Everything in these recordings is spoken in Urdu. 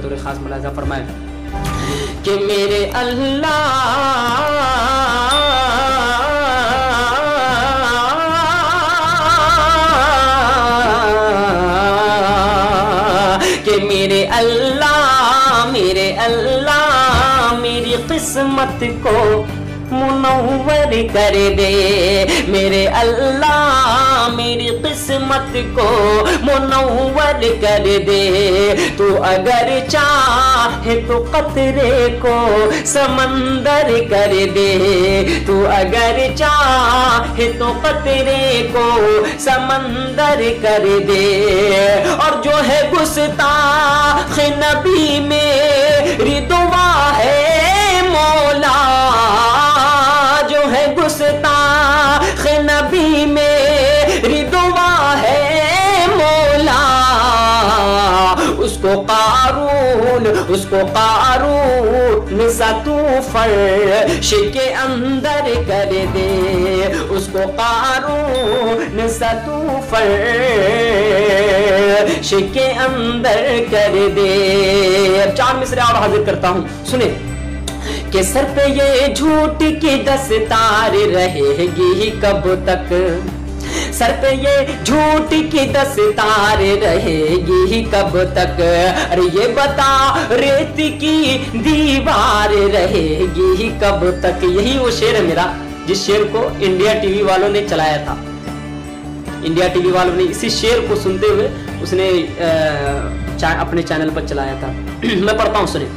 بطور خاص ملاحظہ فرمائیں کہ میرے اللہ میری قسمت کو منور کر دے، میرے اللہ میری قسمت کو منور کر دے، تو اگر چاہے تو قطرے کو سمندر کر دے، تو اگر چاہے تو قطرے کو سمندر کر دے، اور جو ہے گستاخ نبی میری دعا ہے مولا، جو ہے گستاخ نبی میری دعا ہے مولا، اس کو قارون سا تو فرش کے اندر کر دے، اس کو قارون سا تو فرش کے اندر کر دے۔ چار مصرع اور حاضر کرتا ہوں، سنیں کہ سر پہ یہ جھوٹ کی دستار رہے گی کب تک، سر پہ یہ جھوٹ کی دستار رہے گی کب تک، ارے یہ بتا ریت کی دیوار رہے گی کب تک۔ یہی وہ شعر ہے میرا جس شعر کو انڈیا ٹی وی والوں نے چلایا تھا، انڈیا ٹی وی والوں نے اسی شعر کو سنتے ہوئے اس نے اپنے چینل پر چلایا تھا۔ میں پڑھتا ہوں، سنیں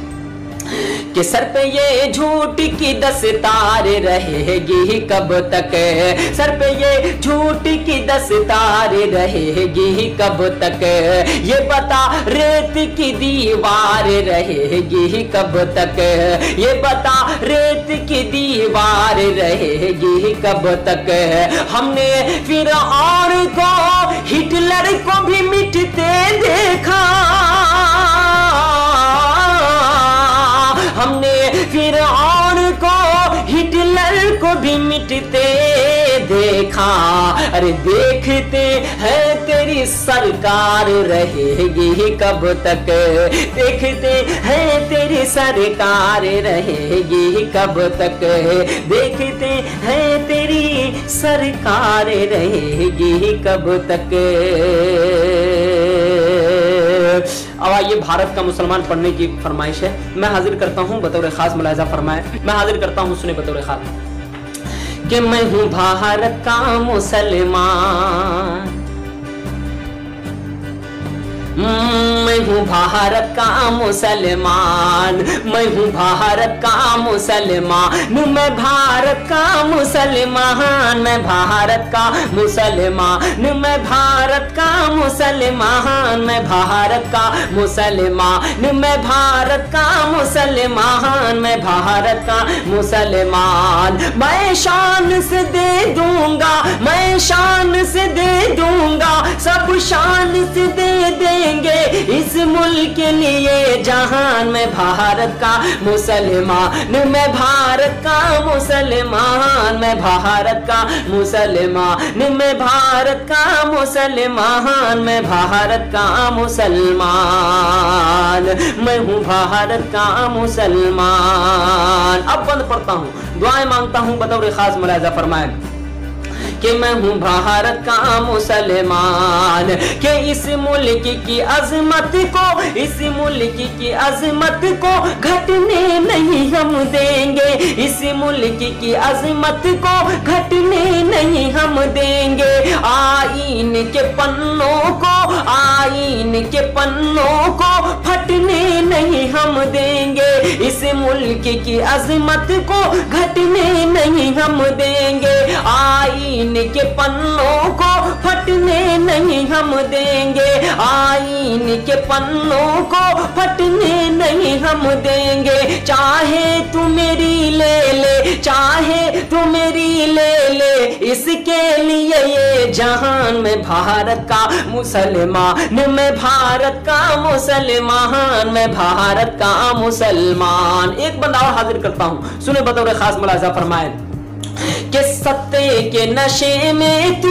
کہ سر پہ یہ جھوٹ کی دستار رہے گی کب تک، سر پہ یہ جھوٹ کی دستار رہے گی کب تک، یہ بتا ریت کی دیوار رہے گی کب تک، یہ بتا ریت کی دیوار رہے گی کب تک۔ ہم نے فرعون کو ہٹلر کو بھی مٹتے دیکھا، ہم نے فرعون کو ہٹلر کو بھی مٹتے دیکھا، ارے دیکھتے ہیں تیری سرکار رہے گی کب تک، دیکھتے ہیں تیری سرکار رہے گی کب تک، دیکھتے ہیں تیری سرکار رہے گی کب تک۔ اب آئیے بھارت کا مسلمان پڑھنے کی فرمائش ہے، میں حاضر کرتا ہوں بطور خاص ملاحظہ فرمائیں، میں حاضر کرتا ہوں، سنیں بطور خاص کہ میں ہوں بھارت کا مسلمان، میں ہوں بھارت کا مسلمان، میں ہوں بھارت کا مسلمان، میں بھارت کا مسلمان، میں بھارت کا مسلمان، میں بھارت کا مسلمان، میں بھارت کا مسلمان، میں بھارت کا مسلمان، میں بھارت کا مسلمان، میں شان سے دے دوں گا، میں شان سے دے دوں گا، سب شان سے دے دیں گے اس ملک کے لیے جہان، میں بھارت کا مسلمان، میں بھارت کا مسلمان، میں بھارت کا مسلمان، میں بھارت کا مسلمان، میں بھارت کا مسلمان، میں ہوں بھارت کا مسلمان۔ اب بند پڑھتا ہوں، دعائیں مانگتا ہوں بطور خاص ملاحظہ فرمائیں کہ میں ہوں بھارت کا مسلمان، کہ اس ملک کی عظمت کو، اس ملک کی عظمت کو گھٹنے نہیں ہم دیں گے، اس ملک کی عظمت کو گھٹنے نہیں ہم دیں گے، آئین کے پنوں کو، آئین کے پنوں کو پھٹنے نہیں ہم دیں گے، اس ملک کی عظمت کو گھٹنے نہیں ہم دیں گے، آئین کے پنوں کو پھٹنے نہیں ہم دیں گے، آئین کے پنوں کو پھٹنے نہیں ہم دیں گے، چاہے تو میری لے لے، چاہے تو میری لے لے، اس کے لیے یہ جہان، میں بھارت کا مسلمان، میں بھارت کا مسلمان، میں بھارت کا مسلمان۔ ایک بندہ اور حاضر کرتا ہوں، سنیں بطور خاص ملاحظہ فرمائیں کہ ستے کے نشے میں تو